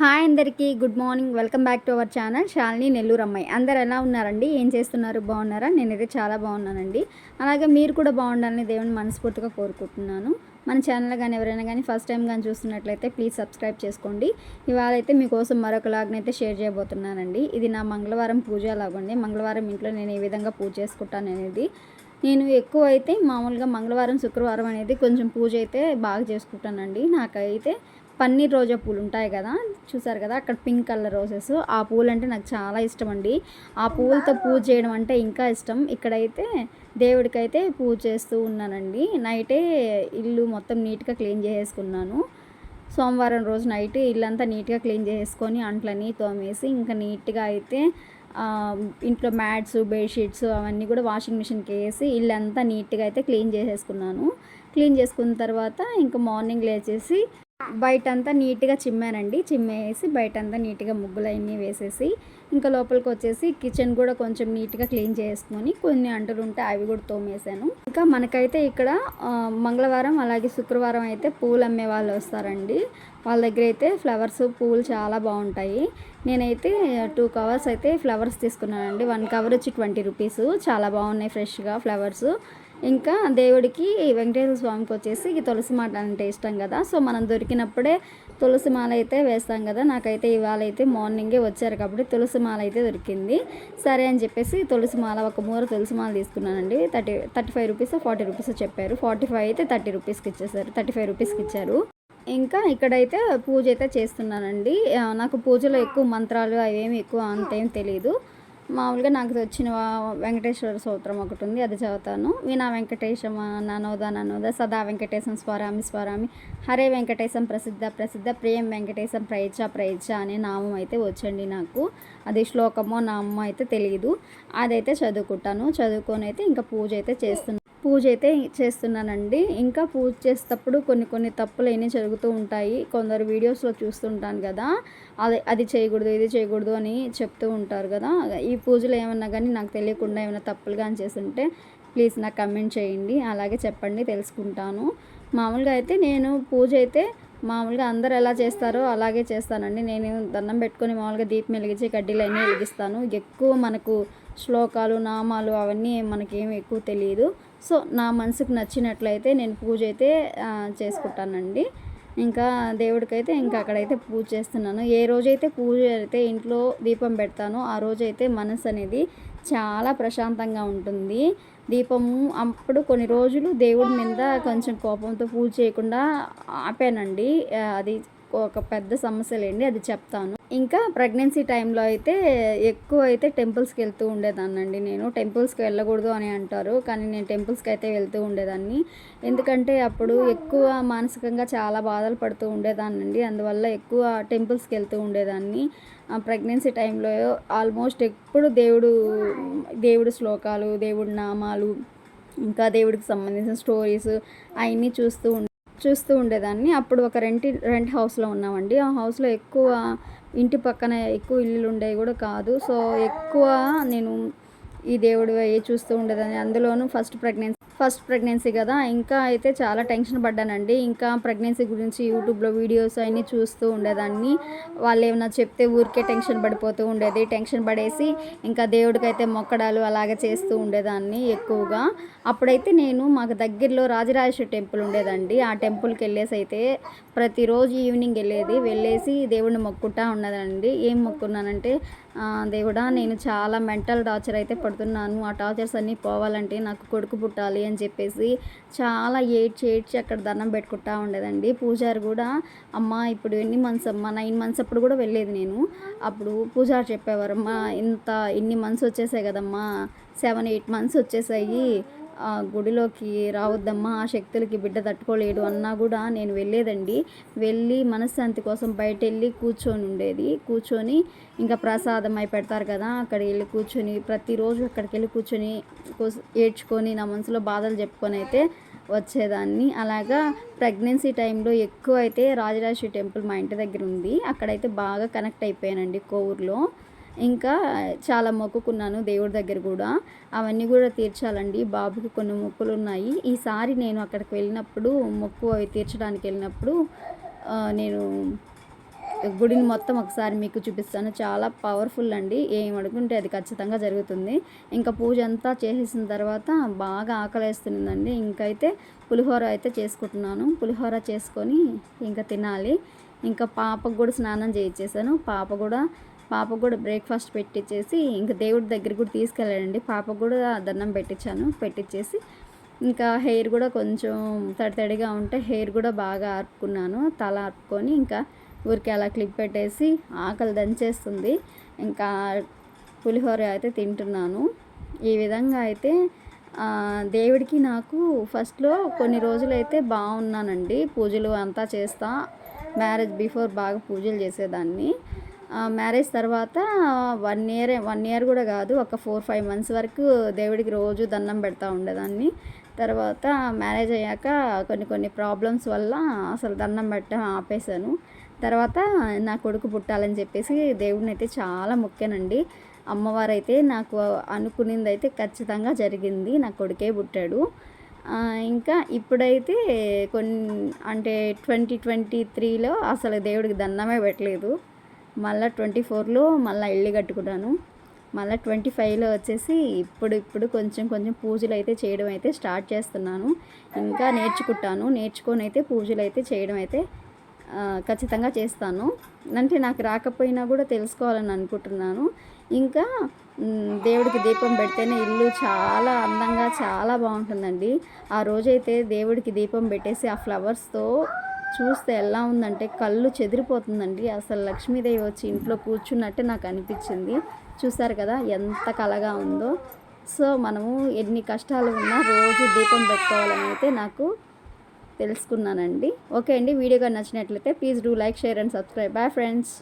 Hi అందరికీ good morning. Welcome back to our channel Shalini Nellore అమ్మాయి. అందరు ఎలా ఉన్నారండి? ఏం చేస్తున్నారు? బాగున్నారా? నేనైతే చాలా బాగున్నానండి. అలాగే మీరు కూడా బాగుండాలని దేవుని మనస్ఫూర్తిగా కోరుకుంటున్నాను. మన ఛానల్ కానీ ఎవరైనా కానీ ఫస్ట్ టైం కానీ చూస్తున్నట్లయితే ప్లీజ్ సబ్స్క్రైబ్ చేసుకోండి. ఇవాళ అయితే మీకోసం మరొక లాగ్నైతే షేర్ చేయబోతున్నానండి. ఇది నా మంగళవారం పూజ లాగుండి. మంగళవారం ఇంట్లో నేను ఏ విధంగా పూజ చేసుకుంటాను అనేది నేను ఎక్కువ అయితే మామూలుగా మంగళవారం శుక్రవారం అనేది కొంచెం పూజ అయితే బాగా చేసుకుంటానండి. నాకైతే పన్నీర్ రోజా పూలు ఉంటాయి కదా, చూసారు కదా అక్కడ పింక్ కలర్ రోజెస్, ఆ పూలు అంటే నాకు చాలా ఇష్టం అండి. ఆ పూలతో పూజ చేయడం అంటే ఇంకా ఇష్టం. ఇక్కడైతే దేవుడికైతే పూజ చేస్తూ ఉన్నానండి. నైటే ఇల్లు మొత్తం నీట్గా క్లీన్ చేసేసుకున్నాను. సోమవారం రోజు నైట్ ఇల్లంతా నీట్గా క్లీన్ చేసుకొని అంట్లని తోమేసి ఇంకా నీట్గా అయితే ఇంట్లో మ్యాట్స్ బెడ్షీట్స్ అవన్నీ కూడా వాషింగ్ మిషన్కి వేసి ఇల్లంతా నీట్గా అయితే క్లీన్ చేసేసుకున్నాను. క్లీన్ చేసుకున్న తర్వాత ఇంకా మార్నింగ్ లేచేసి బయటంతా నీట్గా చిమ్మానండి. చిమ్మేసి బయటంతా నీట్గా ముగ్గులు అన్నీ వేసేసి ఇంకా లోపలికి వచ్చేసి కిచెన్ కూడా కొంచెం నీట్గా క్లీన్ చేసుకొని కొన్ని అంటులు ఉంటే అవి కూడా తోమేసాను. ఇంకా మనకైతే ఇక్కడ మంగళవారం అలాగే శుక్రవారం అయితే పూలు అమ్మే వాళ్ళు వస్తారండి. వాళ్ళ దగ్గర అయితే ఫ్లవర్స్ పూలు చాలా బాగుంటాయి. నేనైతే 2 కవర్స్ అయితే ఫ్లవర్స్ తీసుకున్నానండి. 1 కవర్ వచ్చి 20 రూపీస్. చాలా బాగున్నాయి ఫ్రెష్గా ఫ్లవర్స్. ఇంకా దేవుడికి వెంకటేశ్వర స్వామికి వచ్చేసి తులసి మాల అంటే ఇష్టం కదా, సో మనం దొరికినప్పుడే తులసి మాల అయితే వేస్తాం కదా. నాకైతే ఇవాళ అయితే మార్నింగే వచ్చారు కాబట్టి తులసి మాల అయితే దొరికింది. సరే అని చెప్పేసి తులసి మాల ఒక మూర తులసి మాల తీసుకున్నానండి. 35 రూపీస్ 40 రూపీస్ చెప్పారు. 45 అయితే 30 రూపీస్కి ఇచ్చేసారు, 35 రూపీస్కి ఇచ్చారు. ఇంకా ఇక్కడైతే పూజ అయితే చేస్తున్నానండి. నాకు పూజలో ఎక్కువ మంత్రాలు అవేమి ఎక్కువ అంతేం తెలియదు. మామూలుగా నాకు వచ్చిన వెంకటేశ్వర స్తోత్రం ఒకటి ఉంది, అది చదువుతాను. వినా వెంకటేశం ననోద సదా వెంకటేశం స్వరామి స్వరామి హరే వెంకటేశం ప్రసిద్ధ ప్రసిద్ధ ప్రియం వెంకటేశం ప్రయచ్చ అనే నామం అయితే వచ్చండి నాకు. అది శ్లోకమో నామో అయితే తెలియదు. అదైతే చదువుకుంటాను. చదువుకొని అయితే ఇంకా పూజ అయితే చేస్తున్నానండి. ఇంకా పూజ చేసేటప్పుడు కొన్ని తప్పులు అయినా జరుగుతూ ఉంటాయి. కొందరు వీడియోస్లో చూస్తుంటాను కదా, అది చేయకూడదు ఇది చేయకూడదు అని చెప్తూ ఉంటారు కదా. ఈ పూజలు ఏమన్నా కానీ నాకు తెలియకుండా ఏమైనా తప్పులు కానీ చేస్తుంటే ప్లీజ్ నాకు కమెంట్ చేయండి, అలాగే చెప్పండి, తెలుసుకుంటాను. మామూలుగా అయితే నేను పూజ అయితే మామూలుగా అందరు ఎలా చేస్తారో అలాగే చేస్తానండి. నేను దండం పెట్టుకొని మామూలుగా దీపం వెలిగించి కడ్డీలు అన్నీ వెలిగిస్తాను. ఎక్కువ మనకు శ్లోకాలు నామాలు అవన్నీ మనకేమి ఎక్కువ తెలియదు. సో నా మనసుకు నచ్చినట్లయితే నేను పూజ అయితే చేసుకుంటానండి. ఇంకా దేవుడికైతే ఇంకా అక్కడైతే పూజ చేస్తున్నాను. ఏ రోజైతే పూజ అయితే ఇంట్లో దీపం పెడతానో ఆ రోజైతే మనసు అనేది చాలా ప్రశాంతంగా ఉంటుంది. దీపము అప్పుడు కొన్ని రోజులు దేవుడి మీద కొంచెం కోపంతో పూజ చేయకుండా ఆపానండి. అది ఒక పెద్ద సమస్యలేండి, అది చెప్తాను. ఇంకా ప్రెగ్నెన్సీ టైంలో అయితే ఎక్కువ అయితే టెంపుల్స్కి వెళ్తూ ఉండేదాన్నండి. నేను టెంపుల్స్కి వెళ్ళకూడదు అని అంటారు, కానీ నేను టెంపుల్స్కి అయితే వెళ్తూ ఉండేదాన్ని. ఎందుకంటే అప్పుడు ఎక్కువ మానసికంగా చాలా బాధలు పడుతూ ఉండేదాన్నండి. అందువల్ల ఎక్కువ టెంపుల్స్కి వెళ్తూ ఉండేదాన్ని. ప్రెగ్నెన్సీ టైంలో ఆల్మోస్ట్ ఎప్పుడు దేవుడు శ్లోకాలు, దేవుడి నామాలు, ఇంకా దేవుడికి సంబంధించిన స్టోరీస్ అవన్నీ చూస్తూ ఉండేదాన్ని. అప్పుడు ఒక రెంట్ హౌస్లో ఉన్నామండి. ఆ హౌస్లో ఎక్కువ ఇంటి పక్కన ఎక్కువ ఇల్లులు ఉండేవి కూడా కాదు. సో ఎక్కువ నేను ఈ దేవుడు చూస్తూ ఉండేదాన్ని. అందులోనూ ఫస్ట్ ప్రెగ్నెన్సీ కదా, ఇంకా అయితే చాలా టెన్షన్ పడ్డానండి. ఇంకా ప్రెగ్నెన్సీ గురించి యూట్యూబ్లో వీడియోస్ అన్నీ చూస్తూ ఉండేదాన్ని. వాళ్ళు ఏమైనా చెప్తే ఊరికే టెన్షన్ పడిపోతూ ఉండేది. టెన్షన్ పడేసి ఇంకా దేవుడికైతే మొక్కడాలు అలాగే చేస్తూ ఉండేదాన్ని ఎక్కువగా. అప్పుడైతే నేను మాకు దగ్గరలో రాజరాజేశ్వరి టెంపుల్ ఉండేదండి. ఆ టెంపుల్కి వెళ్ళేసి అయితే ప్రతిరోజు ఈవినింగ్ వెళ్ళేసి దేవుడిని మొక్కుంటా ఉన్నదండి. ఏం మొక్కున్నానంటే, దేవుడా నేను చాలా మెంటల్ టార్చర్ అయితే పడుతున్నాను, ఆ టార్చర్స్ అన్నీ పోవాలంటే నాకు కొడుకు పుట్టాలి అని చెప్పేసి చాలా ఏడ్చి అక్కడ దండం పెట్టుకుంటా ఉండేదండి. పూజారి కూడా అమ్మ ఇప్పుడు ఎన్ని మంత్స్ అమ్మ, 9 మంత్స్ అప్పుడు కూడా వెళ్ళేది నేను. అప్పుడు పూజారి చెప్పేవారు, అమ్మ ఇన్ని మంత్స్ వచ్చేసాయి కదమ్మా, 7-8 మంత్స్ వచ్చేసాయి, గుడిలోకి రావద్దమ్మా, ఆ శక్తులకి బిడ్డ తట్టుకోలేడు అన్నా కూడా నేను వెళ్ళేదండి. వెళ్ళి మనశ్శాంతి కోసం బయట వెళ్ళి కూర్చొని ఇంకా ప్రసాదం అయి పెడతారు కదా, అక్కడికి వెళ్ళి కూర్చొని ప్రతిరోజు అక్కడికి వెళ్ళి కూర్చొని ఏడ్చుకొని నా మనసులో బాధలు చెప్పుకొని అయితే వచ్చేదాన్ని. అలాగా ప్రెగ్నెన్సీ టైంలో ఎక్కువ అయితే రాజరాజేశ్వరి టెంపుల్ మా ఇంటి దగ్గర ఉంది, అక్కడైతే బాగా కనెక్ట్ అయిపోయానండి కోవూరులో. ఇంకా చాలా మొక్కుకున్నాను దేవుడి దగ్గర కూడా, అవన్నీ కూడా తీర్చాలండి. బాబుకి కొన్ని మొక్కులు ఉన్నాయి. ఈసారి నేను అక్కడికి వెళ్ళినప్పుడు మొక్కు అవి తీర్చడానికి వెళ్ళినప్పుడు నేను గుడిని మొత్తం ఒకసారి మీకు చూపిస్తాను. చాలా పవర్ఫుల్ అండి. ఏం అడుగుంటే అది ఖచ్చితంగా జరుగుతుంది. ఇంకా పూజ అంతా చేసేసిన తర్వాత బాగా ఆకలేస్తుందండి. ఇంకైతే పులిహోర అయితే చేసుకుంటున్నాను. పులిహోర చేసుకొని ఇంకా తినాలి. ఇంకా పాపకు కూడా స్నానం చేయించేసాను. పాపకు కూడా బ్రేక్ఫాస్ట్ పెట్టించేసి ఇంకా దేవుడి దగ్గరికి కూడా తీసుకెళ్ళానండి. పాపకు కూడా దండం పెట్టించేసి ఇంకా హెయిర్ కూడా కొంచెం తడిగా ఉంటే హెయిర్ కూడా బాగా ఆర్పుకున్నాను. తల ఆర్పుకొని ఇంకా ఊరికే అలా క్లిప్ పెట్టేసి ఆకలి దంచేస్తుంది. ఇంకా పులిహోర అయితే తింటున్నాను. ఈ విధంగా అయితే దేవుడికి నాకు ఫస్ట్లో కొన్ని రోజులైతే బాగున్నానండి. పూజలు అంతా చేస్తా. మ్యారేజ్ బిఫోర్ బాగా పూజలు చేసేదాన్ని. మ్యారేజ్ తర్వాత 1 ఇయర్ కూడా కాదు, ఒక 4-5 మంత్స్ వరకు దేవుడికి రోజు దండం పెడతా ఉండేదాన్ని. తర్వాత మ్యారేజ్ అయ్యాక కొన్ని ప్రాబ్లమ్స్ వల్ల అసలు దండం పెట్టడం ఆపేశాను. తర్వాత నా కొడుకు పుట్టాలని చెప్పేసి దేవుడిని అయితే చాలా మొక్కానండి. అమ్మవారైతే నాకు అనుకునింది అయితే ఖచ్చితంగా జరిగింది. నా కొడుకే పుట్టాడు. ఇంకా ఇప్పుడైతే అంటే 2023లో అసలు దేవుడికి దండమే పెట్టలేదు. మళ్ళీ 24లో మళ్ళీ ఇల్లు కట్టుకున్నాను. మళ్ళీ 25లో వచ్చేసి ఇప్పుడు కొంచెం పూజలు అయితే చేయడం అయితే స్టార్ట్ చేస్తున్నాను. ఇంకా నేర్చుకొని అయితే పూజలు అయితే చేయడం అయితే ఖచ్చితంగా చేస్తాను. అంటే నాకు రాకపోయినా కూడా తెలుసుకోవాలని అనుకుంటున్నాను. ఇంకా దేవుడికి దీపం పెడితేనే ఇల్లు చాలా అందంగా చాలా బాగుంటుందండి. ఆ రోజైతే దేవుడికి దీపం పెట్టేసి ఆ ఫ్లవర్స్తో చూస్తే ఎలా ఉందంటే కళ్ళు చెదిరిపోతుందండి. అసలు లక్ష్మీదేవి వచ్చి ఇంట్లో కూర్చున్నట్టే నాకు అనిపించింది. చూసారు కదా ఎంత కళగా ఉందో. సో మనము ఎన్ని కష్టాలు ఉన్నా రోజు దీపం పెట్టుకోవాలని అయితే నాకు తెలుసుకున్నానండి. ఓకే అండి, వీడియో కానీ నచ్చినట్లయితే please do like, share and subscribe. Bye friends.